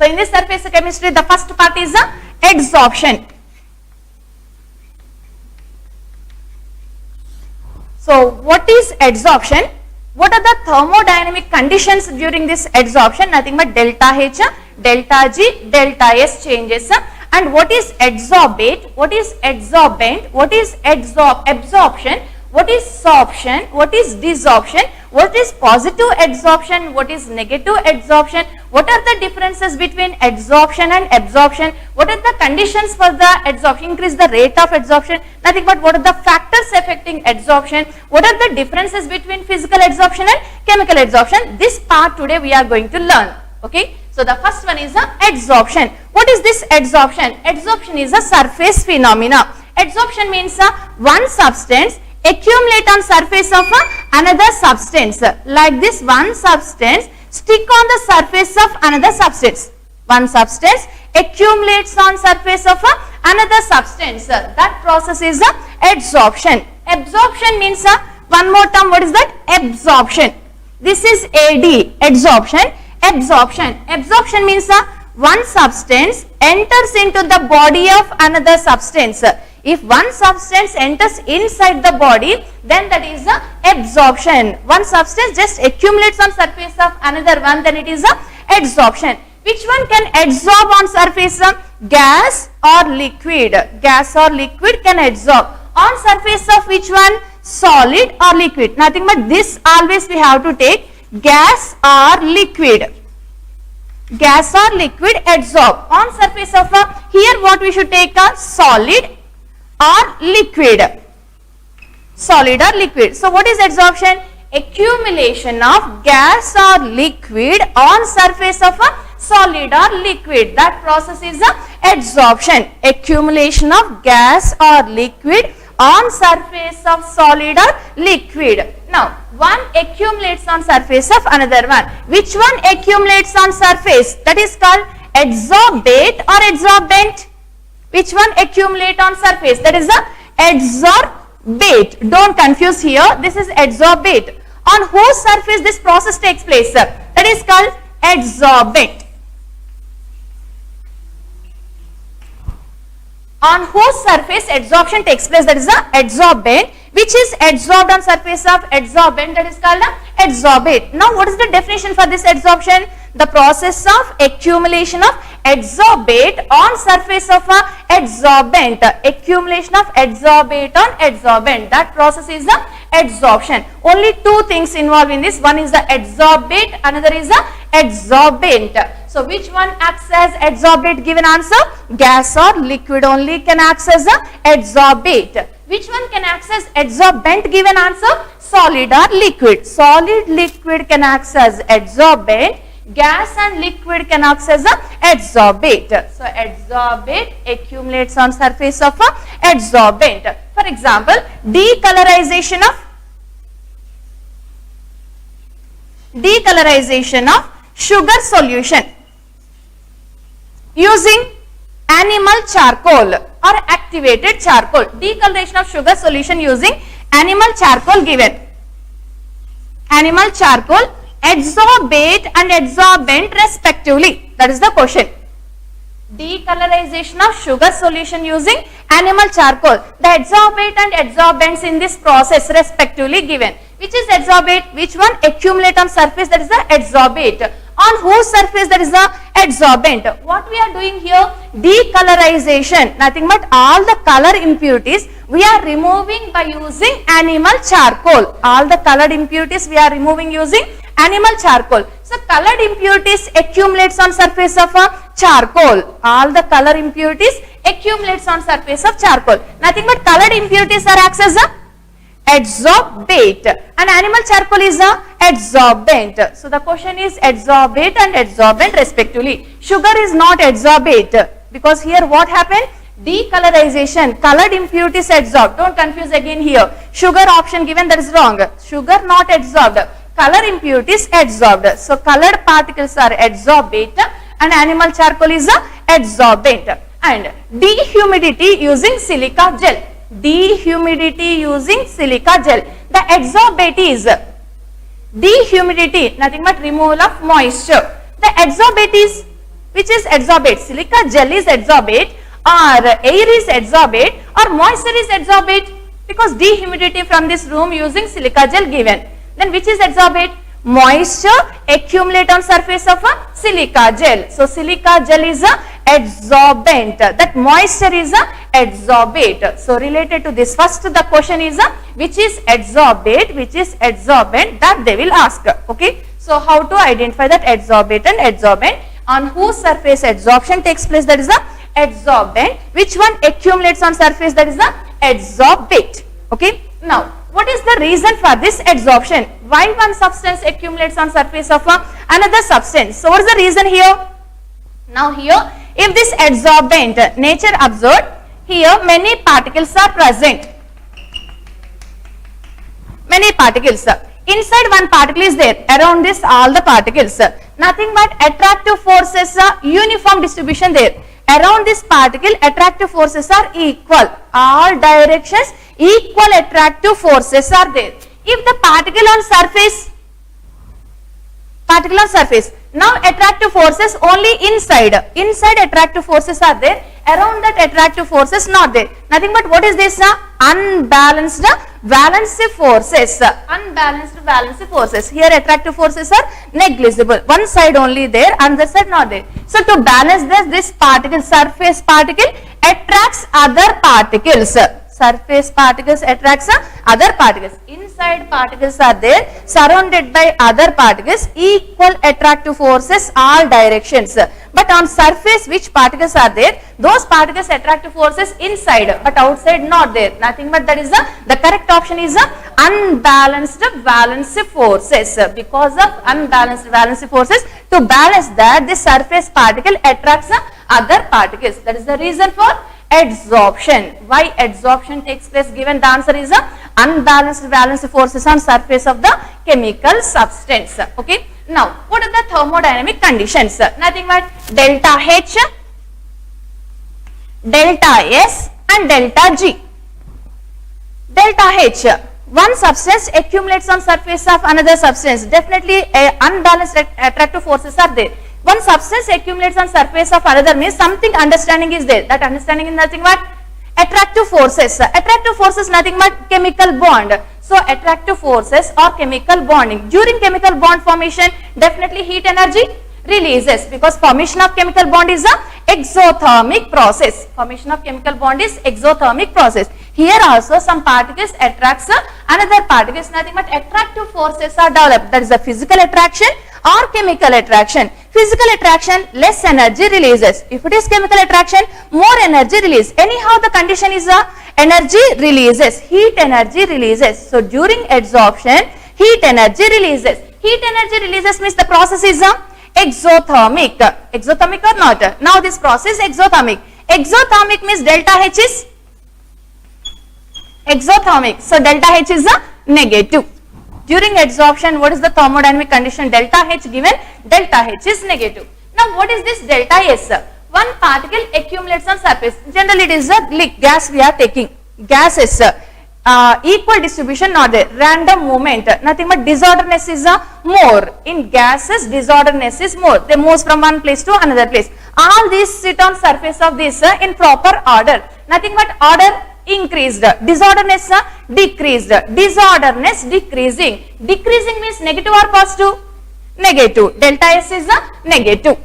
So in this surface chemistry, the first part is the adsorption. So what is adsorption? What are the thermodynamic conditions during this adsorption? Nothing but delta H, delta G, delta S changes. And what is adsorbate? What is adsorbent? What is absorption? What is sorption? What is desorption? What is positive adsorption? What is negative adsorption? What are the differences between adsorption and absorption? What are the conditions for the adsorption? Increase the rate of adsorption. Nothing but what are the factors affecting adsorption? What are the differences between physical adsorption and chemical adsorption? This part today we are going to learn. Okay. So the first one is the adsorption. What is this adsorption? Adsorption is a surface phenomena. Adsorption means one substance accumulate on surface of another substance. Like this, one substance stick on the surface of another substance. One substance accumulates on surface of another substance. That process is adsorption. Absorption means one more term. What is that? Absorption. This is AD, adsorption. Absorption. Absorption means one substance enters into the body of another substance. If one substance enters inside the body, then that is the absorption. One substance just accumulates on surface of another one, then it is the adsorption. Which one can adsorb on surface? Gas or liquid. Gas or liquid can adsorb. On surface of which one? Solid or liquid. Nothing but this always we have to take. Gas or liquid. Gas or liquid adsorb. On surface of here what we should take? A solid or liquid. Solid or liquid. So what is adsorption? Accumulation of gas or liquid on surface of a solid or liquid. That process is the adsorption. Accumulation of gas or liquid on surface of solid or liquid. Now one accumulates on surface of another one. Which one accumulates on surface? That is called adsorbate or adsorbent. Which one accumulate on surface? That is the adsorbate. Don't confuse here. This is adsorbate. On whose surface this process takes place? That is called adsorbent. On whose surface adsorption takes place? That is the adsorbent. Which is adsorbed on surface of adsorbent? That is called the adsorbate. Now what is the definition for this adsorption? The process of accumulation of adsorbate on surface of a adsorbent. Accumulation of adsorbate on adsorbent. That process is the adsorption. Only two things involved in this. One is the adsorbate, another is the adsorbent. So which one acts as adsorbate? Given answer. Gas or liquid only can act as the adsorbate. Which one can act as adsorbent? Given answer. Solid or liquid. Solid liquid can act as adsorbent. Gas and liquid can act as a adsorbate. So adsorbate accumulates on surface of a adsorbent. For example, decolorization of sugar solution using animal charcoal or activated charcoal. Decoloration of sugar solution using animal charcoal given. Animal charcoal, adsorbate and adsorbent respectively. That is the question. Decolorization of sugar solution using animal charcoal. The adsorbate and adsorbents in this process respectively given. Which is adsorbate? Which one accumulate on surface? That is the adsorbate. On whose surface? That is the adsorbent. What we are doing here? Decolorization. Nothing but all the color impurities we are removing by using animal charcoal. All the colored impurities we are removing using animal charcoal. So colored impurities accumulates on surface of a charcoal. All the color impurities accumulates on surface of charcoal. Nothing but colored impurities are acts as a adsorbate and animal charcoal is a adsorbent. So the question is adsorbate and adsorbent respectively. Sugar is not adsorbate because here what happened? Decolorization, colored impurities adsorbed. Don't confuse again here. Sugar option given, that is wrong. Sugar not adsorbed. Color impurities adsorbed. So colored particles are adsorbate and animal charcoal is a adsorbent. And dehumidity using silica gel. Dehumidity using silica gel. The adsorbate is dehumidity, nothing but removal of moisture. The adsorbate is Which is adsorbate? Silica gel is adsorbate, or air is adsorbate, or moisture is adsorbate? Because dehumidity from this room using silica gel given. Then which is adsorbate? Moisture accumulate on surface of a silica gel. So silica gel is a adsorbent. That moisture is a adsorbate. So related to this, first the question is a which is adsorbate, which is adsorbent, that they will ask. Okay. So how to identify that adsorbate and adsorbent? On whose surface adsorption takes place, that is the adsorbent. Which one accumulates on surface, that is the adsorbate. Okay. Now what is the reason for this adsorption? Why one substance accumulates on surface of another substance? So what is the reason here? Now here, if this adsorbent nature observed, here many particles are present. Many particles. Inside one particle is there. Around this all the particles. Nothing but attractive forces, uniform distribution there. Around this particle attractive forces are equal. All directions equal attractive forces are there. If the particle on surface, now attractive forces only inside attractive forces are there, around that attractive forces not there. Nothing but what is this? Unbalanced valency forces. Unbalanced valency forces. Here attractive forces are negligible. One side only there, another side not there. So to balance this particle, surface particle attracts other particles. Surface particles attracts other particles. Inside particles are there, surrounded by other particles, equal attractive forces all directions. But on surface which particles are there? Those particles attractive forces inside, but outside not there. Nothing but that is the correct option is unbalanced valency forces. Because of unbalanced valency forces, to balance that, the surface particle attracts other particles. That is the reason for adsorption. Why adsorption takes place? Given the answer is unbalanced valency forces on surface of the chemical substance. Okay. Now, what are the thermodynamic conditions? Nothing but delta H, delta S and delta G. Delta H, one substance accumulates on surface of another substance. Definitely unbalanced attractive forces are there. One substance accumulates on surface of another means something understanding is there. That understanding is nothing but attractive forces. Attractive forces nothing but chemical bond. So attractive forces or chemical bonding. During chemical bond formation, definitely heat energy releases, because formation of chemical bond is a exothermic process. Formation of chemical bond is exothermic process. Here also some particles attracts another particles. Nothing but attractive forces are developed. That is a physical attraction or chemical attraction. Physical attraction, less energy releases. If it is chemical attraction, more energy release. Anyhow the condition is energy releases, heat energy releases. So during adsorption, heat energy releases. Heat energy releases means the process is exothermic. Exothermic or not? Now this process exothermic. Exothermic means delta H is exothermic. So delta H is negative. During adsorption, what is the thermodynamic condition? Delta H given, delta H is negative. Now what is this delta S? One particle accumulates on surface. Generally it is a gas we are taking. Gas is equal distribution not there. Random movement. Nothing but disorderness is more. In gases disorderness is more. They move from one place to another place. All these sit on surface of this in proper order. Nothing but order increased, disorderness decreased, disorderness decreasing. Decreasing means negative or positive? Negative. Delta S is negative.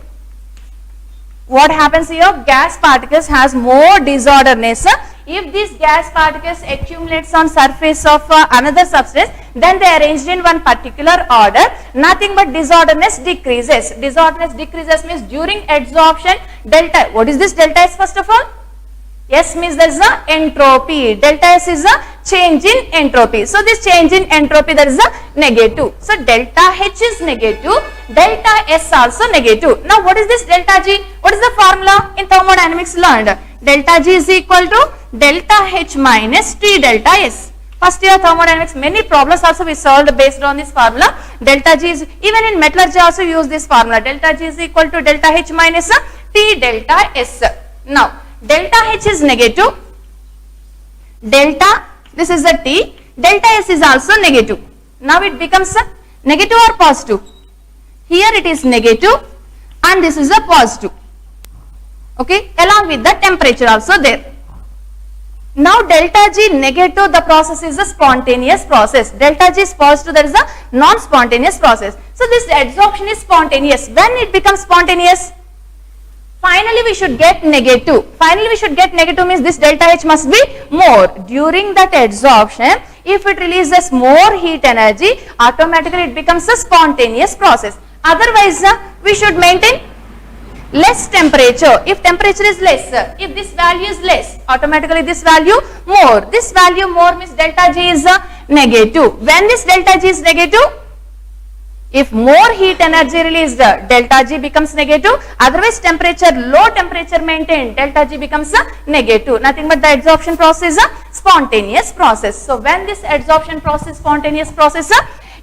What happens here? Gas particles has more disorderness. If these gas particles accumulates on surface of another substance, then they are arranged in one particular order. Nothing but disorderness decreases. Disorderness decreases means during adsorption, delta. What is this delta S first of all? S means there is a entropy. Delta S is a change in entropy. So this change in entropy, there is a negative. So delta H is negative. Delta S also negative. Now what is this delta G? What is the formula in thermodynamics learned? Delta G is equal to delta H minus T delta S. First year thermodynamics, many problems also we solved based on this formula. Delta G is, even in metallurgy also use this formula. Delta G is equal to delta H minus T delta S. Now delta H is negative, delta, this is a T, delta S is also negative. Now it becomes a negative or positive? Here it is negative and this is a positive. Okay, along with the temperature also there. Now delta G negative, the process is a spontaneous process. Delta G is positive, that is a non-spontaneous process. So this adsorption is spontaneous. When it becomes spontaneous? Finally we should get negative. Finally we should get negative means this delta H must be more. During that adsorption, if it releases more heat energy, automatically it becomes a spontaneous process. Otherwise, we should maintain less temperature. If temperature is less, if this value is less, automatically this value more. This value more means delta G is negative. When this delta G is negative, if more heat energy released, delta G becomes negative. Otherwise temperature, low temperature maintained, delta G becomes negative. Nothing but the adsorption process is a spontaneous process. So when this adsorption process, spontaneous process,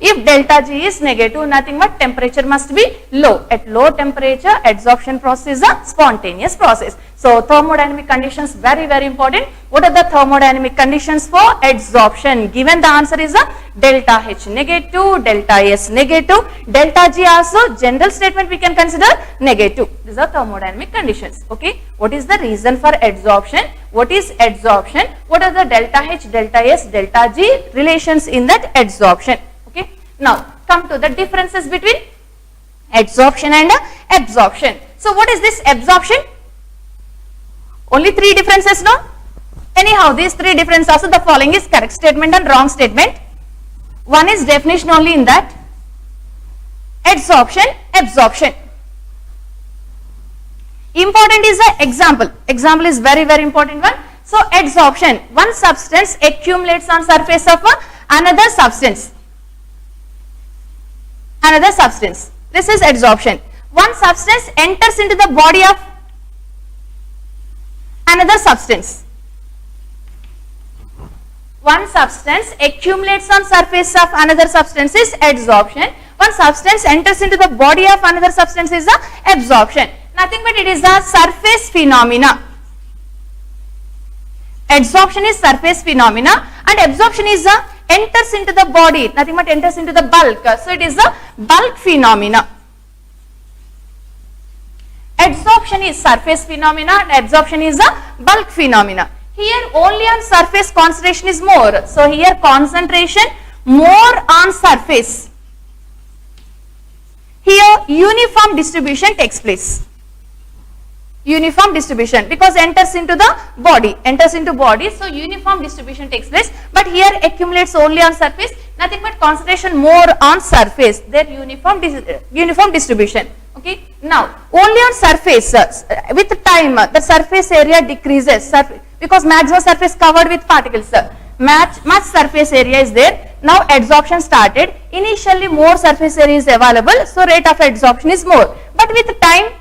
if delta G is negative, nothing but temperature must be low. At low temperature, adsorption process is a spontaneous process. So thermodynamic conditions very important. What are the thermodynamic conditions for adsorption? Given the answer is a delta H negative, delta S negative, delta G also general statement we can consider negative. These are thermodynamic conditions. Okay. What is the reason for adsorption? What is adsorption? What are the delta H, delta S, delta G relations in that adsorption? Okay. Now come to the differences between adsorption and absorption. So what is this absorption? Only three differences, no? Anyhow, these three differences also, the following is correct statement and wrong statement. One is definition only in that. Adsorption, absorption. Important is the example. Example is very important one. So adsorption, one substance accumulates on surface of another substance. Another substance. This is adsorption. One substance enters into the body of another substance. One substance accumulates on surface of another substance is adsorption. One substance enters into the body of another substance is the absorption. Nothing but it is a surface phenomena. Adsorption is surface phenomena and absorption is a enters into the body. Nothing but enters into the bulk. So it is a bulk phenomena. Adsorption is surface phenomena and absorption is a bulk phenomena. Here only on surface concentration is more. So here concentration more on surface. Here uniform distribution takes place. Uniform distribution because enters into the body. Enters into body. So uniform distribution takes place. But here accumulates only on surface. Nothing but concentration more on surface. Their uniform distribution. Okay. Now only on surface, with time the surface area decreases because maximum surface covered with particles. Much surface area is there. Now adsorption started. Initially more surface area is available, so rate of adsorption is more. But with time,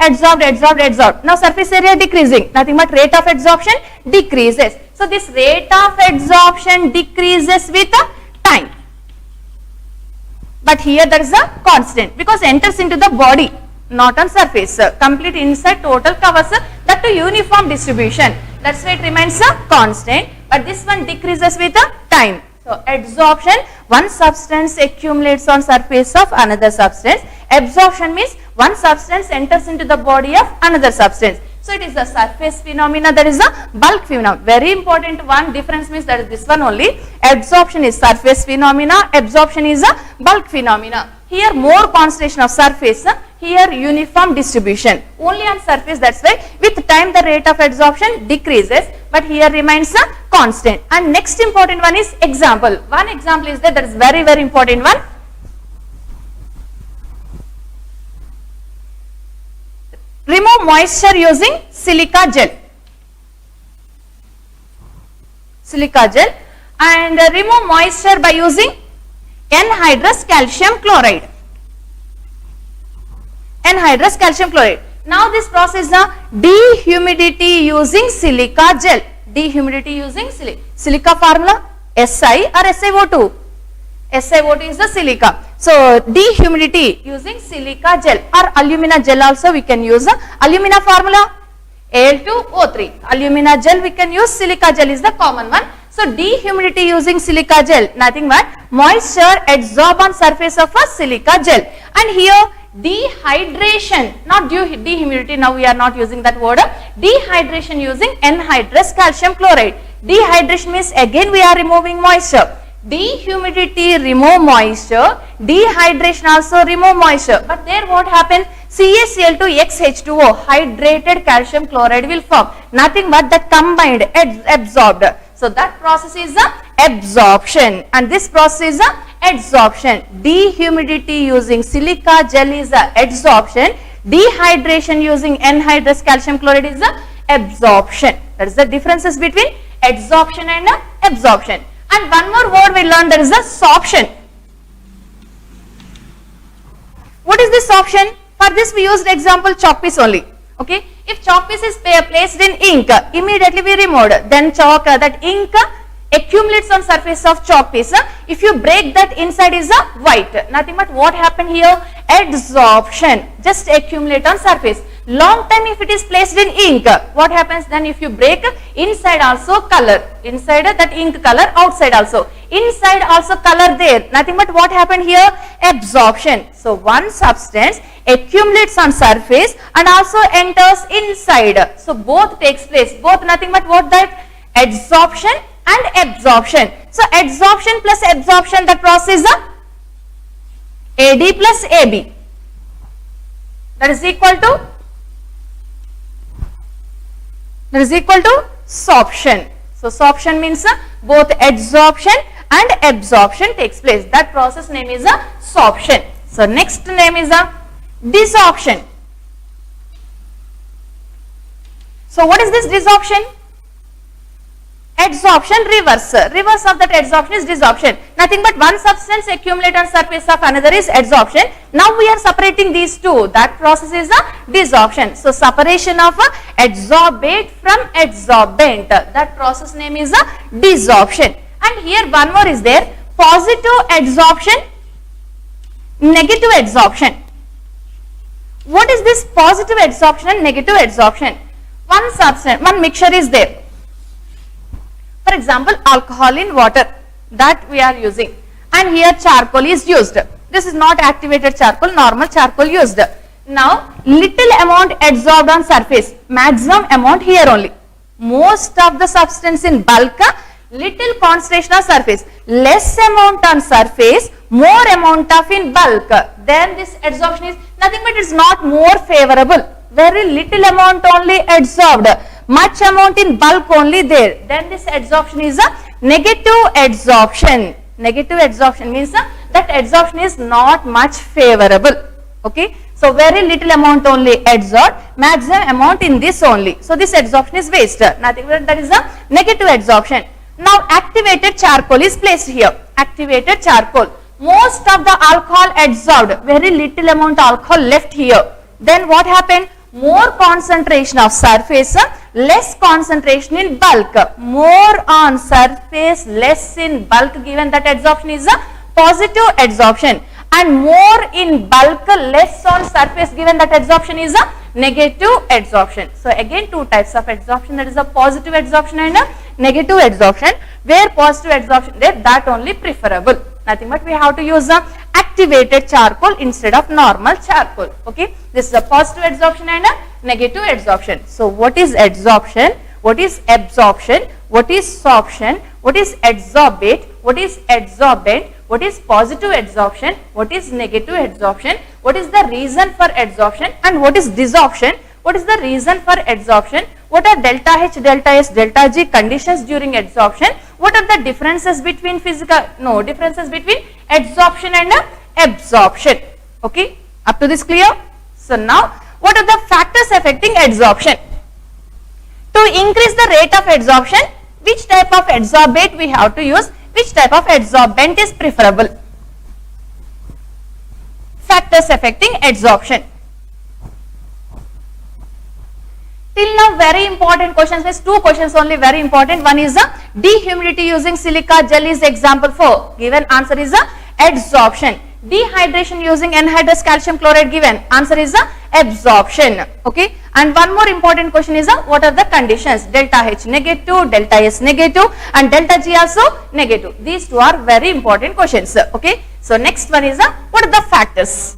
adsorbed. Now surface area decreasing. Nothing but rate of adsorption decreases. So this rate of adsorption decreases with time. But here there is a constant because enters into the body, not on surface. Complete inside total covers that to uniform distribution. That's why it remains a constant. But this one decreases with time. So adsorption, one substance accumulates on surface of another substance. Absorption means one substance enters into the body of another substance. So it is a surface phenomena, that is a bulk phenomena. Very important one difference means that is this one only. Adsorption is surface phenomena, absorption is a bulk phenomena. Here more concentration of surface, here uniform distribution. Only on surface, that's why with time the rate of adsorption decreases, but here remains a constant. And next important one is example. One example is that is very important one. Remove moisture using silica gel. Silica gel and remove moisture by using anhydrous calcium chloride. Anhydrous calcium chloride. Now this process is dehumidity using silica gel. Dehumidity using silica formula Si or SiO2. SiO2 is the silica. So dehumidity using silica gel or alumina gel also we can use. Alumina formula Al2O3. Alumina gel we can use, silica gel is the common one. So dehumidity using silica gel, nothing but moisture adsorb on surface of a silica gel. And here dehydration, not dehumidity, now we are not using that word, dehydration using anhydrous calcium chloride. Dehydration means again we are removing moisture. Dehumidity remove moisture, dehydration also remove moisture, but there what happened? CaCl2xH2O, hydrated calcium chloride will form, nothing but that combined, absorbed. So that process is the absorption, and this process is the adsorption. Dehumidity using silica gel is the adsorption, dehydration using anhydrous calcium chloride is the absorption. That is the differences between adsorption and absorption. And one more word we learned, that is the sorption. What is this sorption? For this we used example chalk piece only. Okay, if chalk piece is placed in ink, immediately we removed, then chalk, that ink accumulates on surface of chalk piece. If you break that, inside is a white, nothing but what happened here? Adsorption, just accumulate on surface. Long time if it is placed in ink, what happens then? If you break, inside also color, inside that ink color, outside also, inside also color there, nothing but what happened here? Absorption. So one substance accumulates on surface and also enters inside, so both takes place, both nothing but what? That adsorption and absorption. So adsorption plus absorption, that process is AD plus AB, that is equal to sorption. So sorption means both adsorption and absorption takes place. That process name is sorption. So next name is desorption. So what is this desorption? Adsorption reverse. Reverse of that adsorption is desorption. Nothing but one substance accumulate on surface of another is adsorption. Now we are separating these two. That process is a desorption. So separation of adsorbate from adsorbent. That process name is a desorption. And here one more is there. Positive adsorption, negative adsorption. What is this positive adsorption and negative adsorption? One substance, one mixture is there. For example, alcohol in water, that we are using, and here charcoal is used. This is not activated charcoal, normal charcoal used. Now little amount adsorbed on surface, maximum amount here only. Most of the substance in bulk, little concentration on surface, less amount on surface, more amount of in bulk. Then this adsorption is nothing but it is not more favorable. Very little amount only adsorbed, much amount in bulk only there. Then this adsorption is a negative adsorption. Negative adsorption means that adsorption is not much favorable. Okay, so very little amount only adsorbed, maximum amount in this only. So this adsorption is waste. Nothing but that is a negative adsorption. Now activated charcoal is placed here. Activated charcoal. Most of the alcohol adsorbed, very little amount alcohol left here. Then what happened? More concentration of surface, less concentration in bulk. More on surface, less in bulk, given that adsorption is a positive adsorption, and more in bulk, less on surface, given that adsorption is a negative adsorption. So again two types of adsorption, that is a positive adsorption and a negative adsorption. Where positive adsorption there, that only preferable. Nothing but we have to use the activated charcoal instead of normal charcoal. Okay, this is a positive adsorption and a negative adsorption. So what is adsorption? What is absorption? What is sorption? What is adsorbate? What is adsorbent? What is positive adsorption? What is negative adsorption? What is the reason for adsorption? And what is desorption? What is the reason for adsorption? What are delta H, delta S, delta G conditions during adsorption? What are the differences between differences between adsorption and absorption? Okay, up to this clear? So now, what are the factors affecting adsorption? To increase the rate of adsorption, which type of adsorbate we have to use? Which type of adsorbent is preferable? Factors affecting adsorption. Till now very important questions, there's two questions only very important. One is the dehumidity using silica gel is example 4. Given answer is the adsorption. Dehydration using anhydrous calcium chloride, given answer is the absorption. Okay, and one more important question is what are the conditions? Delta H negative, delta S negative, and delta G also negative. These two are very important questions. Okay, so next one is what are the factors?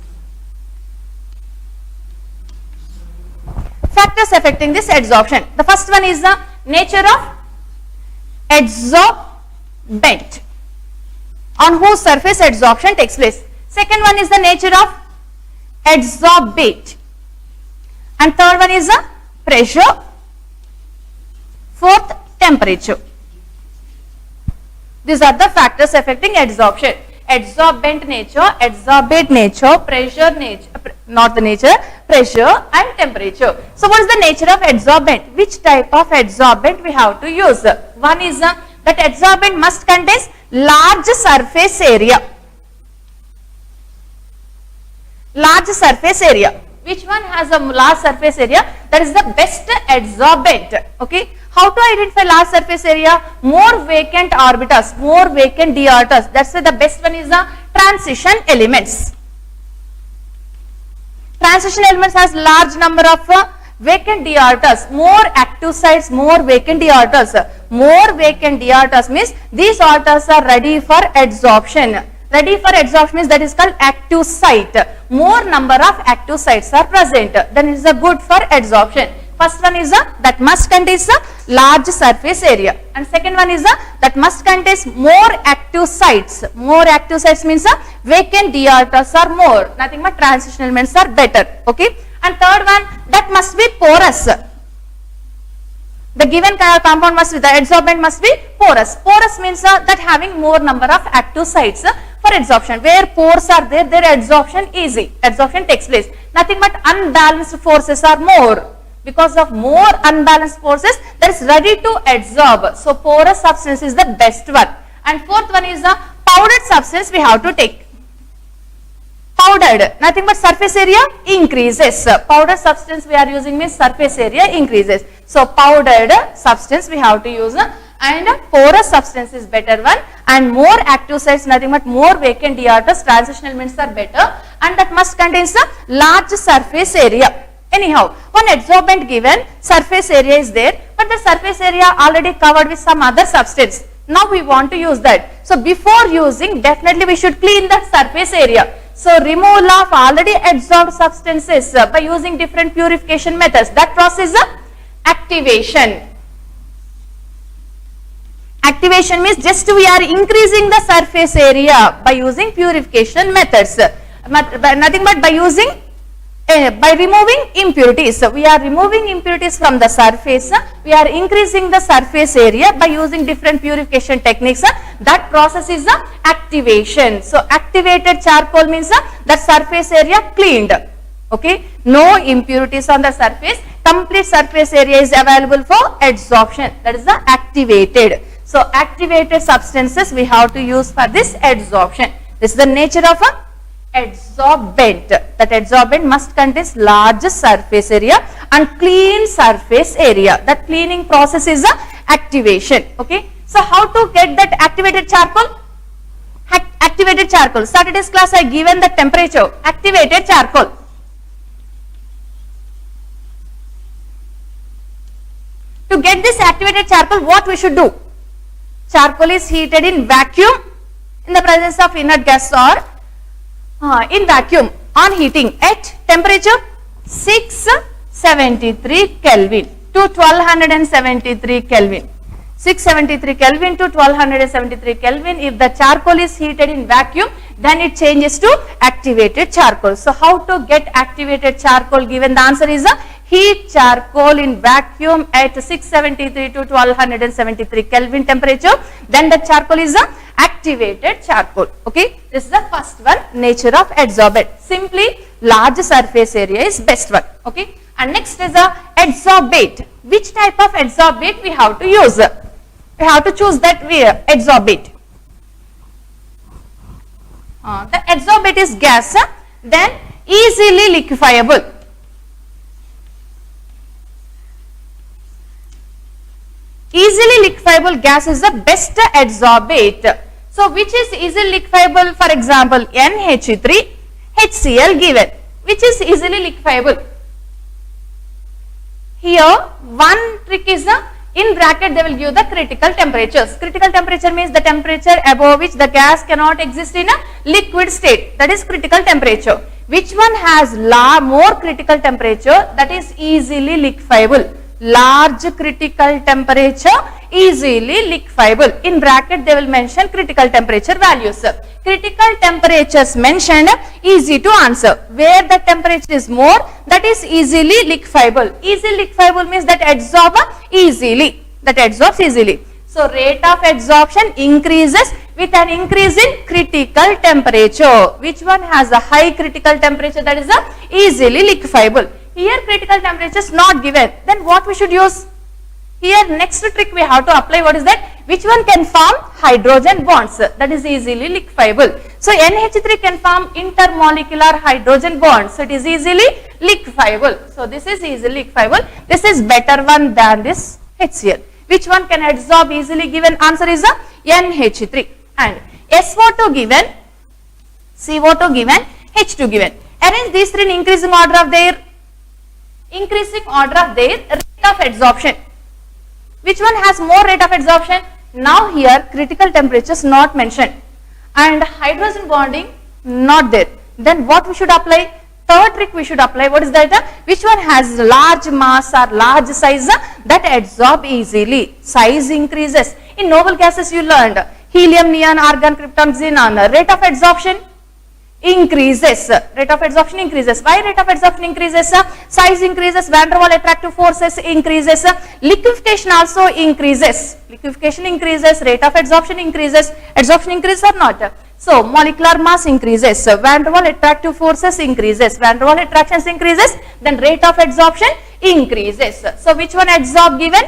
factors affecting this adsorption. The first one is the nature of adsorbent, on whose surface adsorption takes place. Second one is the nature of adsorbate, and third one is the pressure. Fourth, temperature. These are the factors affecting adsorption. Adsorbent nature, adsorbate nature, pressure nature, not the nature, pressure and temperature. So what is the nature of adsorbent? Which type of adsorbent we have to use? One is that adsorbent must contain large surface area. Large surface area. Which one has a large surface area? That is the best adsorbent. Okay. How to identify large surface area? More vacant orbitals, more vacant d orbitals. That's why the best one is the transition elements. Transition elements has large number of vacant d orbitals. More active sites, more vacant d orbitals. More vacant d orbitals means these orbitals are ready for adsorption. Ready for adsorption means that is called active site. More number of active sites are present. Then it is a good for adsorption. First one is that must contain large surface area, and second one is that must contain more active sites. More active sites means vacant d orbitals are more. Nothing but transition elements are better. Okay. And third one, that must be porous. The given compound must be, the adsorbent must be porous. Porous means that having more number of active sites for adsorption. Where pores are there, their adsorption easy. Adsorption takes place. Nothing but unbalanced forces are more. Because of more unbalanced forces, that is ready to adsorb. So porous substance is the best one. And fourth one is the powdered substance we have to take. Powdered, nothing but surface area increases. Powdered substance we are using means surface area increases. So powdered substance we have to use, and porous substance is better one, and more active sites, nothing but more vacant d orbitals, transition elements are better, and that must contain a large surface area. Anyhow, one adsorbent given, surface area is there, but the surface area already covered with some other substance. Now we want to use that. So before using, definitely we should clean that surface area. So removal of already adsorbed substances by using different purification methods. That process is activation. Activation means just we are increasing the surface area by using purification methods. Nothing but by using by removing impurities. So we are removing impurities from the surface. We are increasing the surface area by using different purification techniques. That process is activation. So activated charcoal means that surface area cleaned. Okay, no impurities on the surface. Complete surface area is available for adsorption. That is the activated. So activated substances we have to use for this adsorption. This is the nature of a adsorbent. That adsorbent must contain large surface area and clean surface area. That cleaning process is activation. Okay. So how to get that activated charcoal? Activated charcoal. Saturday's class I given the temperature. Activated charcoal. To get this activated charcoal, what we should do? Charcoal is heated in vacuum in the presence of inert gas or in vacuum on heating at temperature 673 Kelvin to 1273 Kelvin. 673 Kelvin to 1273 Kelvin. If the charcoal is heated in vacuum, then it changes to activated charcoal. So how to get activated charcoal? Given the answer is heat charcoal in vacuum at 673 to 1273 Kelvin temperature. Then the charcoal is activated charcoal. Okay, this is the first one, nature of adsorbent. Simply large surface area is best one. Okay, and next is a adsorbate. Which type of adsorbate we have to use? We have to choose that adsorbate. The adsorbate is gas, then easily liquefiable. Easily liquefiable gas is the best adsorbate. So which is easily liquefiable? For example, NH3, HCl given. Which is easily liquefiable? Here one trick is in bracket they will give the critical temperatures. Critical temperature means the temperature above which the gas cannot exist in a liquid state. That is critical temperature. which one has more critical temperature that is easily liquefiable? Large critical temperature, easily liquefiable. In bracket they will mention critical temperature values. Critical temperatures mentioned, easy to answer. Where the temperature is more, that is easily liquefiable. Easily liquefiable means that absorb easily. That absorbs easily. So rate of absorption increases with an increase in critical temperature. Which one has a high critical temperature, that is easily liquefiable? Here critical temperature is not given. Then what we should use? Here next trick we have to apply. What is that? Which one can form hydrogen bonds? That is easily liquefiable. So NH3 can form intermolecular hydrogen bonds. So it is easily liquefiable. So this is easily liquefiable. This is better one than this HCl. Which one can absorb easily? Given answer is NH3. And SO2 given, CO2 given, H2 given. Arrange these three in increasing order of their rate of absorption. Which one has more rate of absorption? Now here critical temperature is not mentioned and hydrogen bonding not there. Then what we should apply? Third trick we should apply. What is that? Which one has large mass or large size that absorb easily? Size increases. In noble gases you learned helium, neon, argon, krypton, xenon. Rate of absorption increases. Rate of absorption increases. Why rate of absorption increases? Size increases. Van der Waals attractive forces increases. Liquefaction also increases. Liquefaction increases. Rate of absorption increases. Absorption increases or not? So molecular mass increases. Van der Waals attractive forces increases. Van der Waals attractions increases. Then rate of absorption increases. So which one absorb given?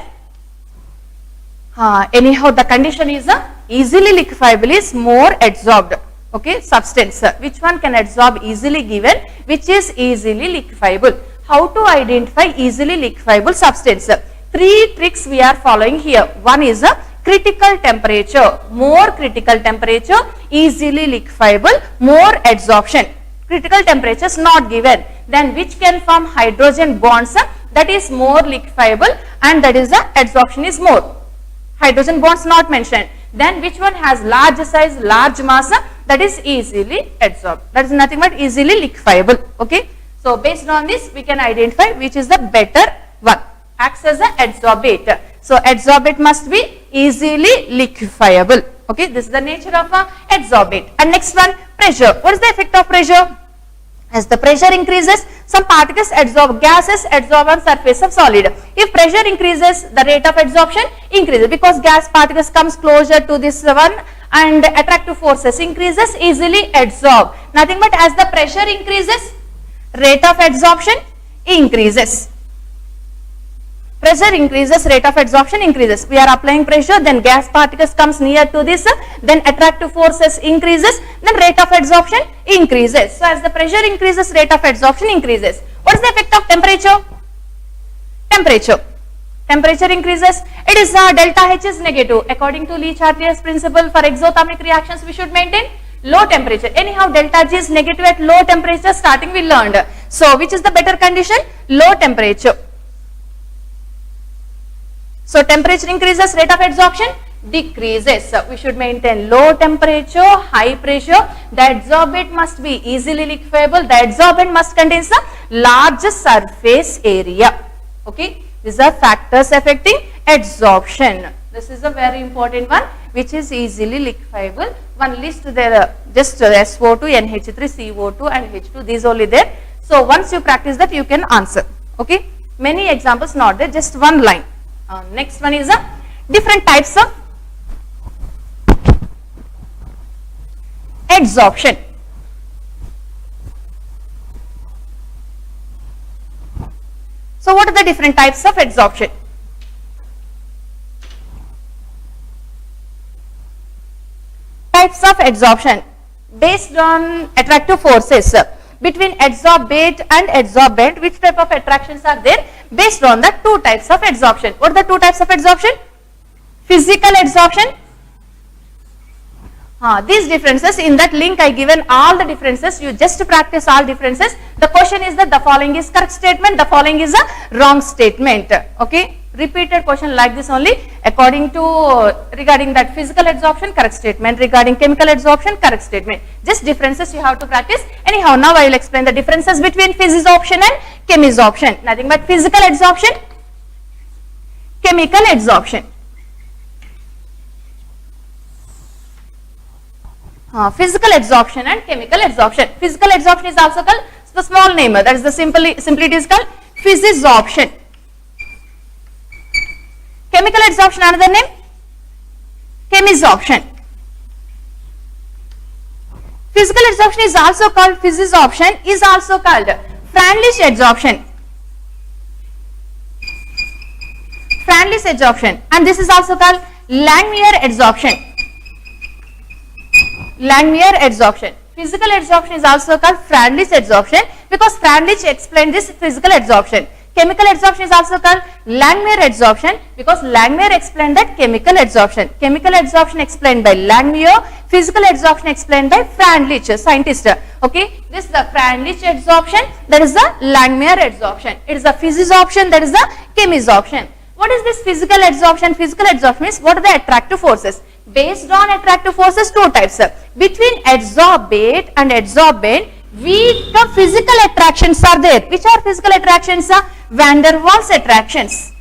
Anyhow the condition is easily liquefiable is more absorbed. Okay, substance. Which one can absorb easily given? Which is easily liquefiable? How to identify easily liquefiable substance? Three tricks we are following here. One is a critical temperature. More critical temperature, easily liquefiable, more absorption. Critical temperature is not given. Then which can form hydrogen bonds? That is more liquefiable and that is the absorption is more. Hydrogen bonds not mentioned. Then which one has large size, large mass? That is easily absorbed. That is nothing but easily liquefiable. Okay. So based on this we can identify which is the better one. Acts as an adsorbate. So adsorbate must be easily liquefiable. Okay. This is the nature of adsorbate. And next one, pressure. What is the effect of pressure? As the pressure increases, some particles absorb, gases absorb on surface of solid. If pressure increases, the rate of absorption increases because gas particles comes closer to this one and attractive forces increases, easily absorb. Nothing but as the pressure increases, rate of absorption increases. Pressure increases, rate of absorption increases. We are applying pressure, then gas particles comes near to this, then attractive forces increases, then rate of absorption increases. So as the pressure increases, rate of absorption increases. What is the effect of temperature? Temperature. Temperature increases. It is delta H is negative. According to Le-Chatelier's principle, for exothermic reactions we should maintain low temperature. Anyhow, delta G is negative at low temperature starting we learned. So which is the better condition? Low temperature. So temperature increases, rate of absorption decreases. We should maintain low temperature, high pressure. The adsorbate must be easily liquefiable. The adsorbent must contain a large surface area. Okay, these are factors affecting adsorption. This is a very important one, which is easily liquefiable. One list there, just SO2, NH3, CO2 and H2. These only there. So once you practice that, you can answer. Okay, many examples not there, just one line. Next one is different types of adsorption. So what are the different types of adsorption? Types of adsorption based on attractive forces between adsorbate and adsorbent. Which type of attractions are there? Based on the two types of adsorption. What are the two types of adsorption? Physical adsorption. These differences in that link I given all the differences. You just practice all differences. The question is that the following is correct statement, the following is a wrong statement. Okay. Repeated question like this only. According to regarding that physical adsorption, correct statement. Regarding chemical adsorption, correct statement. Just differences you have to practice. Anyhow, now I will explain the differences between physisorption and chemisorption. Nothing but physical adsorption, chemical adsorption. Physical adsorption and chemical adsorption. Physical adsorption is also called the small name. That is the simply it is called physisorption. Chemical adsorption, another name, chemisorption. Physical adsorption is also called physisorption, is also called Freundlich adsorption. Freundlich adsorption, and this is also called Langmuir adsorption. Langmuir adsorption. Physical adsorption is also called Freundlich adsorption because Freundlich explained this physical adsorption. Chemical adsorption is also called Langmuir adsorption because Langmuir explained that chemical adsorption. Chemical adsorption explained by Langmuir, physical adsorption explained by Freundlich, scientist. Okay, this is the Freundlich adsorption, that is the Langmuir adsorption. It is the physisorption, that is the chemisorption. What is this physical adsorption? Physical adsorption means what are the attractive forces? Based on attractive forces, two types. Between adsorbate and adsorbent, weak physical attractions are there. Which are physical attractions? Van der Waals attractions.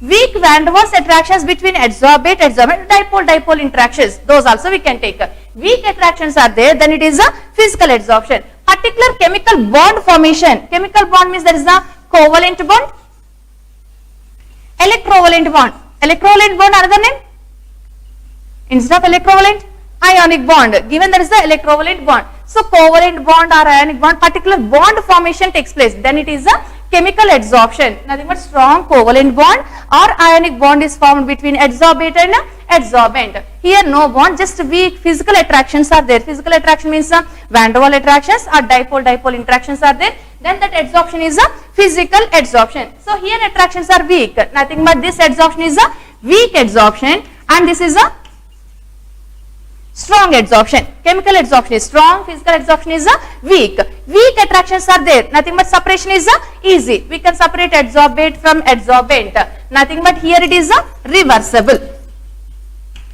Weak van der Waals attractions between adsorbate, adsorbent, dipole interactions. Those also we can take. Weak attractions are there, then it is a physical adsorption. Particular chemical bond formation. Chemical bond means there is a covalent bond, electrovalent bond. Electrovalent bond, another name? Instead of electrovalent, ionic bond. Given there is the electrovalent bond. So covalent bond or ionic bond, particular bond formation takes place. Then it is a chemical adsorption. Nothing but strong covalent bond or ionic bond is formed between adsorbate and adsorbent. Here no bond, just weak physical attractions are there. Physical attraction means van der Waals attractions or dipole interactions are there. Then that adsorption is a physical adsorption. So here attractions are weak. Nothing but this adsorption is a weak adsorption and this is a strong adsorption. Chemical adsorption is strong, physical adsorption is weak. Weak attractions are there. Nothing but separation is easy. We can separate adsorbate from adsorbent. Nothing but here it is reversible.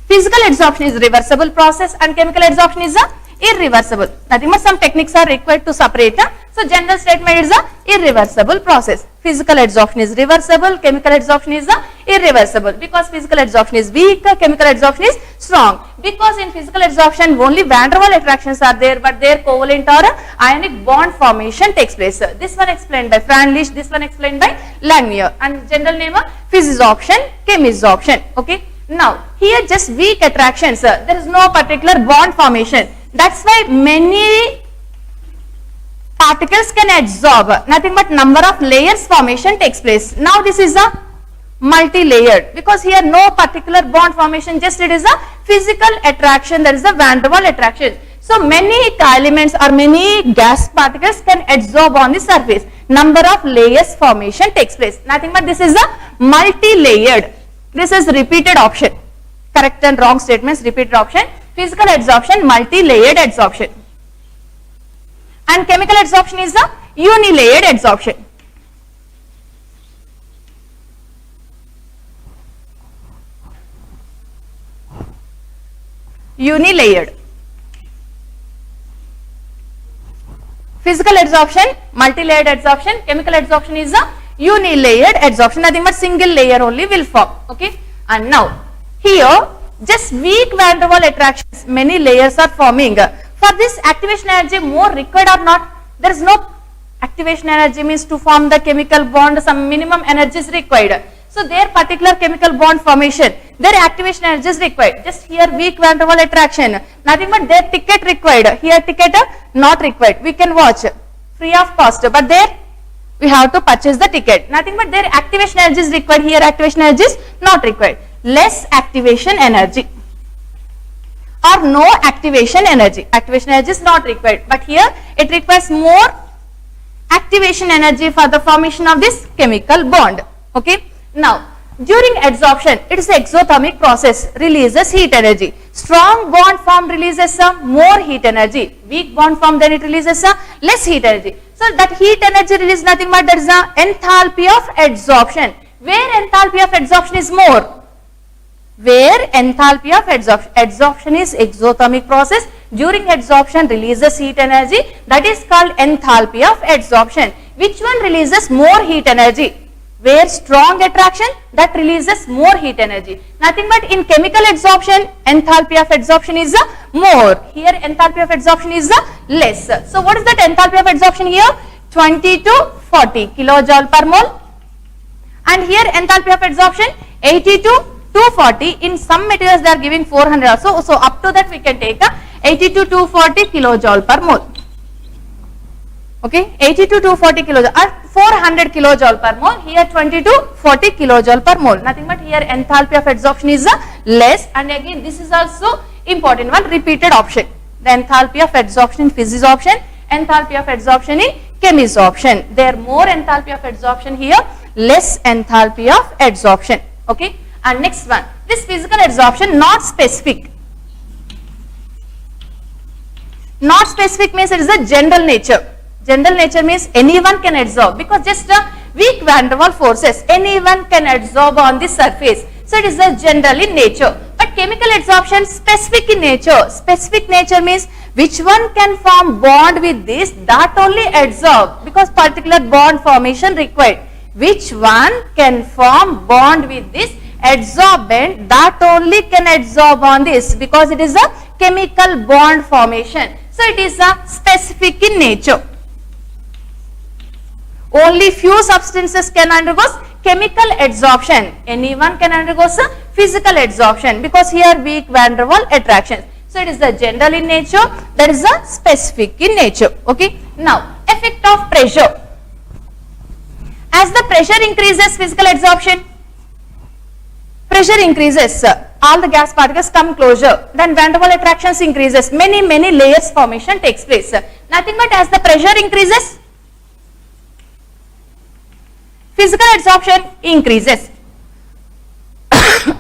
Physical adsorption is reversible process and chemical adsorption is irreversible. Nothing but some techniques are required to separate. So general statement is irreversible process. Physical adsorption is reversible, chemical adsorption is irreversible. Because physical adsorption is weak, chemical adsorption is strong. Because in physical adsorption only van der Waals attractions are there, but their covalent or ionic bond formation takes place. This one explained by Freundlich, this one explained by Langmuir, and general name physisorption, chemisorption. Okay. Now here just weak attractions. There is no particular bond formation. That's why many particles can adsorb. Nothing but number of layers formation takes place. Now this is a multi-layered because here no particular bond formation, just it is a physical attraction, that is the van der Waals attraction. So many elements or many gas particles can adsorb on the surface. Number of layers formation takes place. Nothing but this is a multi-layered. This is repeated option. Correct and wrong statements, repeated option. Physical adsorption, multi-layered adsorption. And chemical adsorption is a unilayered adsorption. Unilayered. Physical adsorption, multi-layered adsorption. Chemical adsorption is a unilayered adsorption. Nothing but single layer only will form. Okay. And now here just weak van der Waals attractions, many layers are forming. For this activation energy more required or not? There is no activation energy, means to form the chemical bond some minimum energy is required. So their particular chemical bond formation, their activation energy is required. Just here weak van der Waals attraction, nothing but their ticket required. Here ticket not required. We can watch free of cost, but there we have to purchase the ticket. Nothing but their activation energy is required. Here activation energy is not required. Less activation energy or no activation energy. Activation energy is not required, but here it requires more activation energy for the formation of this chemical bond. Okay. Now during adsorption, it is an exothermic process, releases heat energy. Strong bond form releases more heat energy. Weak bond form, then it releases less heat energy. So that heat energy release nothing but there is a enthalpy of adsorption. Where enthalpy of adsorption is more? Where enthalpy of adsorption is exothermic process. During adsorption releases heat energy, that is called enthalpy of adsorption. Which one releases more heat energy? Where strong attraction, that releases more heat energy. Nothing but in chemical adsorption, enthalpy of adsorption is more. Here enthalpy of adsorption is less. So what is that enthalpy of adsorption here? 20 to 40 kilojoule per mole. And here enthalpy of adsorption 80 to 240. In some materials they are giving 400 also. So up to that we can take 80 to 240 kilojoule per mole. Okay, 80 to 240 kilojoule or 400 kilojoule per mole. Here 20 to 40 kilojoule per mole. Nothing but here enthalpy of adsorption is less. And again this is also important one, repeated option. The enthalpy of adsorption in physisorption, enthalpy of adsorption in chemisorption. There more enthalpy of adsorption here, less enthalpy of adsorption. Okay. And next one, this physical adsorption not specific. Not specific means it is a general nature. General nature means anyone can adsorb, because just weak van der Waals forces, anyone can adsorb on the surface. So it is a general in nature. But chemical adsorption specific in nature. Specific nature means which one can form bond with this, that only adsorb, because particular bond formation required. Which one can form bond with this adsorbent, that only can adsorb on this, because it is a chemical bond formation. So it is a specific in nature. Only few substances can undergo chemical adsorption. Anyone can undergo physical adsorption, because here weak van der Waals attraction. So it is the general in nature, that is the specific in nature. Okay. Now effect of pressure. As the pressure increases, physical adsorption, pressure increases, all the gas particles come closer, then van der Waals attractions increases, many layers formation takes place. Nothing but as the pressure increases, physical adsorption increases.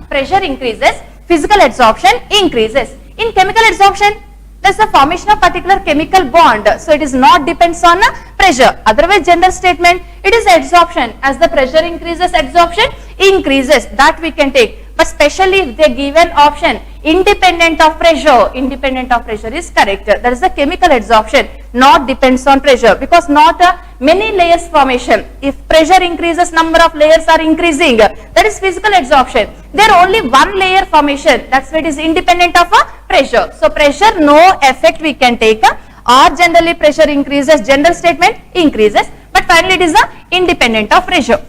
Pressure increases, physical adsorption increases. In chemical adsorption, there is the formation of particular chemical bond, so it is not depends on pressure. Otherwise general statement, it is adsorption. As the pressure increases, adsorption increases, that we can take. But specially if they give an option independent of pressure is correct. That is the chemical adsorption, not depends on pressure, because not many layers formation. If pressure increases, number of layers are increasing, that is physical adsorption. There only one layer formation, that's why it is independent of pressure. So pressure no effect we can take, or generally pressure increases, general statement increases, but finally it is independent of pressure.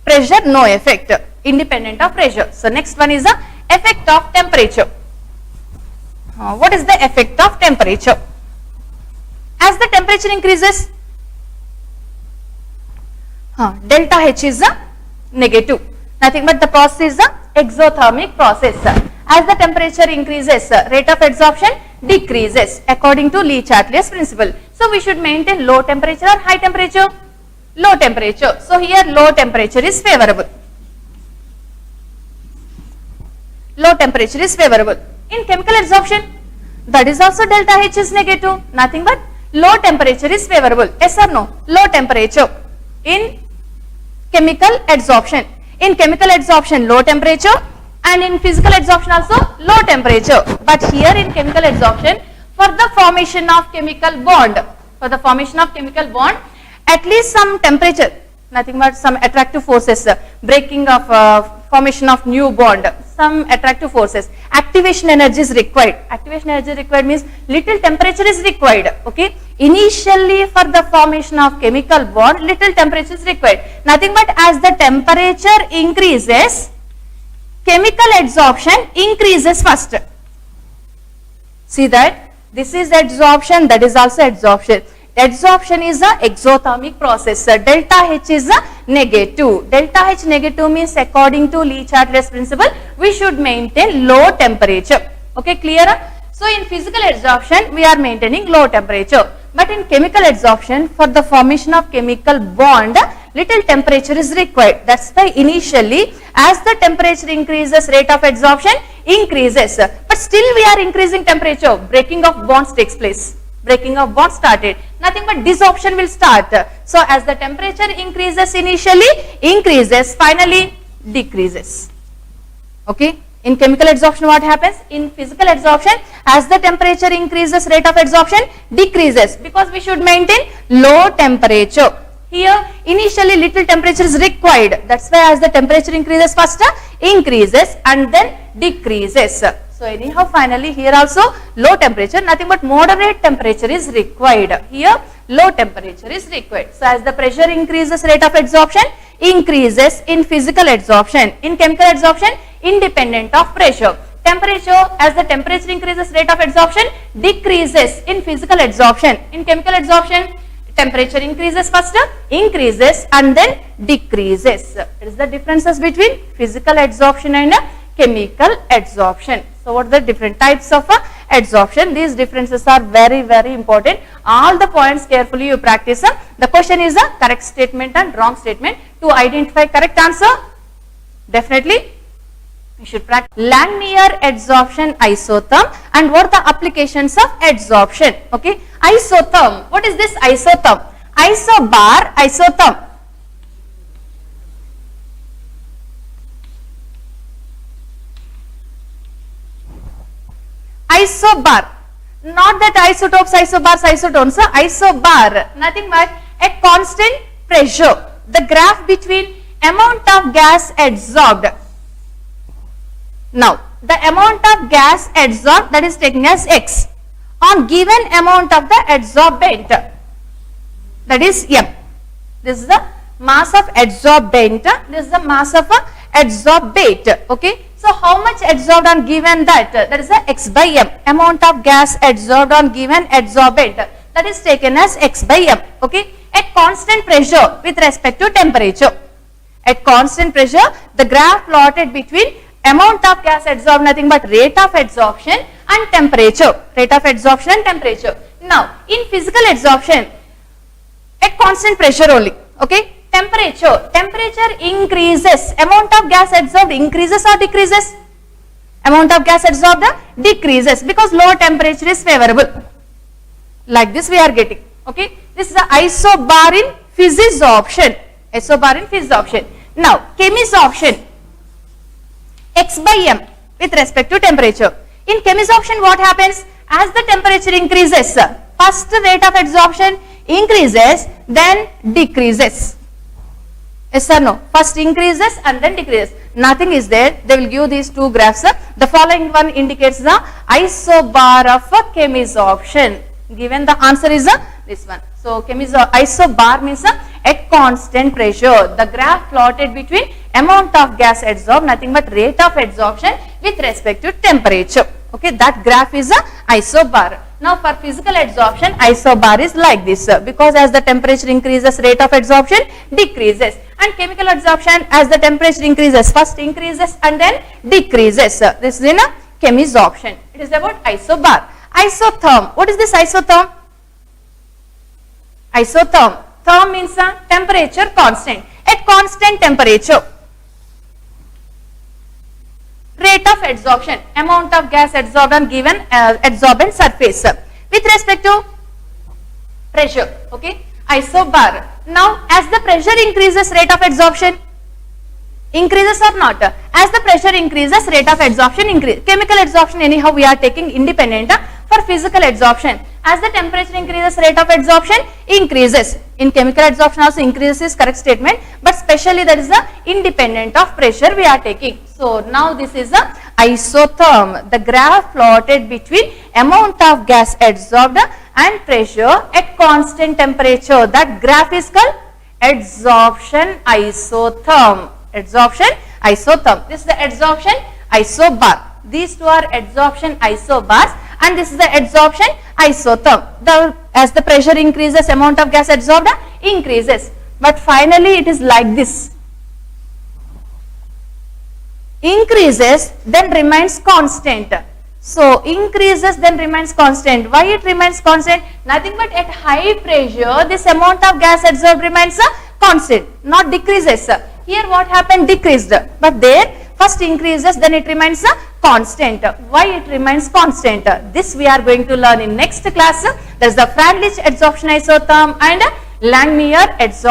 Pressure no effect, independent of pressure. So next one is the effect of temperature. What is the effect of temperature? As the temperature increases, delta H is negative. Nothing but the process is the exothermic process. As the temperature increases, rate of adsorption decreases according to Le-Chatelier's principle. So we should maintain low temperature or high temperature? Low temperature. So here low temperature is favorable. Low temperature is favorable. In chemical adsorption, that is also delta H is negative. Nothing but low temperature is favorable. Yes or no? Low temperature in chemical adsorption. In chemical adsorption, low temperature, and in physical adsorption also low temperature. But here in chemical adsorption, for the formation of chemical bond, at least some temperature, nothing but some attractive forces, breaking of formation of new bond, some attractive forces, activation energy is required. Activation energy required means little temperature is required. Okay, initially for the formation of chemical bond, little temperature is required. Nothing but as the temperature increases, chemical adsorption increases first. See that this is adsorption, that is also adsorption. Adsorption is a exothermic process. Delta H is a negative. Delta H negative means according to Le-Chatelier's principle, we should maintain low temperature. Okay, clear? So in physical adsorption, we are maintaining low temperature. But in chemical adsorption, for the formation of chemical bond, little temperature is required. That's why initially, as the temperature increases, rate of adsorption increases. But still we are increasing temperature, breaking of bonds takes place. breaking of bond started. Nothing but desorption will start. So as the temperature increases initially, increases, finally decreases. Okay. In chemical adsorption what happens? In physical adsorption, as the temperature increases, rate of adsorption decreases, because we should maintain low temperature. Here initially little temperature is required. That's why as the temperature increases, first increases and then decreases. So anyhow finally here also low temperature, nothing but moderate temperature is required. Here low temperature is required. So as the pressure increases, rate of adsorption increases in physical adsorption. In chemical adsorption, independent of pressure. Temperature, as the temperature increases, rate of adsorption decreases in physical adsorption. In chemical adsorption, temperature increases first, increases and then decreases. It is the differences between physical adsorption and chemical adsorption. So what are the different types of adsorption? These differences are very, very important. All the points carefully you practice. The question is a correct statement and wrong statement. To identify correct answer, definitely you should practice Langmuir adsorption isotherm. And what are the applications of adsorption? Okay, isotherm. What is this isotherm? Isobar, isotherm. Isobar, not that isotopes, isobars, isotones. Isobar, nothing but a constant pressure. The graph between amount of gas adsorbed. Now, the amount of gas adsorbed, that is taken as X, on given amount of the adsorbent, that is M. This is the mass of adsorbent, this is the mass of adsorbate. Okay. So how much adsorbed on given that is the X by M. Amount of gas adsorbed on given adsorbent, that is taken as X by M. Okay. At constant pressure with respect to temperature. At constant pressure, the graph plotted between amount of gas adsorbed, nothing but rate of adsorption and temperature. Rate of adsorption and temperature. Now, in physical adsorption, at constant pressure only. Okay. Temperature increases. Amount of gas adsorbed increases or decreases? Amount of gas adsorbed decreases, because low temperature is favorable. Like this we are getting. Okay. This is the isobar in physisorption. Isobar in physisorption. Now, chemisorption. X by M with respect to temperature. In chemisorption what happens? As the temperature increases, first rate of adsorption increases, then decreases. Yes or no? First increases and then decreases. Nothing is there. They will give these two graphs. The following one indicates the isobar of chemisorption. Given the answer is this one. So isobar means at constant pressure. The graph plotted between amount of gas adsorbed, nothing but rate of adsorption with respect to temperature. Okay, that graph is isobar. Now for physical adsorption, isobar is like this, because as the temperature increases, rate of adsorption decreases. And chemical adsorption, as the temperature increases, first increases and then decreases. This is in a chemisorption. It is about isobar. Isotherm. What is this isotherm? Isotherm. Therm means temperature constant. At constant temperature, rate of adsorption, amount of gas adsorbed on given adsorbent surface with respect to pressure. Okay, isobar. Now, as the pressure increases, rate of adsorption increases or not? As the pressure increases, rate of adsorption increases. Chemical adsorption anyhow we are taking independent. For physical adsorption, as the temperature increases, rate of adsorption increases. In chemical adsorption also increases is correct statement, but specially that is the independent of pressure we are taking. So now this is the isotherm, the graph plotted between amount of gas adsorbed and pressure at constant temperature. That graph is called adsorption isotherm. Adsorption isotherm. This is the adsorption isobar. These two are adsorption isobars, and this is the adsorption isotherm. As the pressure increases, amount of gas adsorbed increases. But finally it is like this. Increases, then remains constant. So increases, then remains constant. Why it remains constant? Nothing but at high pressure, this amount of gas adsorbed remains constant, not decreases. Here what happened? Decreased. But there first increases, then it remains constant. Why it remains constant? This we are going to learn in next class. That is the Freundlich adsorption isotherm and Langmuir adsorption.